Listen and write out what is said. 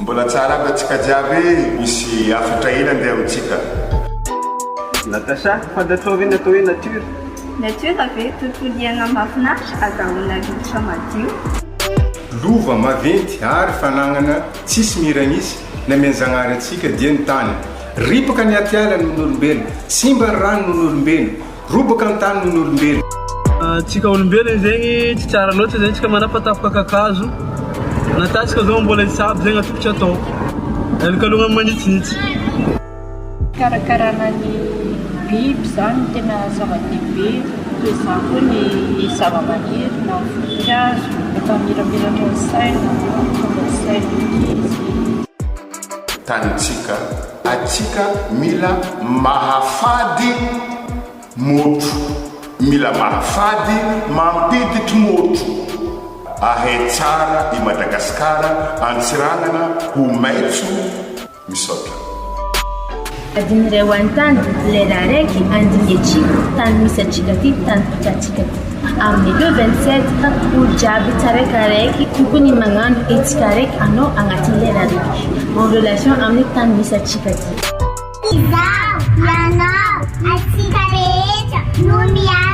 mbola tsara aby atsika jiaby misy afatra ela andeha amintsika. Natasha, fantatrovina atao hoe nature. Nature ave tontolo iaina mahafinaritra azahoana rivotra madio. Lova maventy ary fanagnana tsisy miranisy namianzagnary atsika dia ny tany. Ripaka ny atiala non'olombelo, simba ny rano non'olombelo, robaka ny tany non'olombelo. Tsika olombelona zegny tsy tsara loatra zegny tsika manapatapoka kakazo. Natasika zao mbola isabo zegny atokotry atao. Alikalogna manitsinitsy. Karakarana ny biby zany tena zava-dehibe, toy izany koa ny zava-maniry na voninkazo, efa miramiratra ny saina, tonga saina izy. Tanitsika atsika mila mahafady motro, mila mahafady mampiditry motro. Ahay tsara i Madagasikara antsiranana ho maitso misaotra. Adinireo an-tany lera raiky andinetsika tany misy atsika ty tany pikatsika ty. Amin'ny 27 olo jiaby tsaraikaraiky tokony magnano etsika raiky anao agnatin'ny lera raiky en relation amin'ny tany misy atsika ty. Izaho, ianao, atsika rehetra no miaro.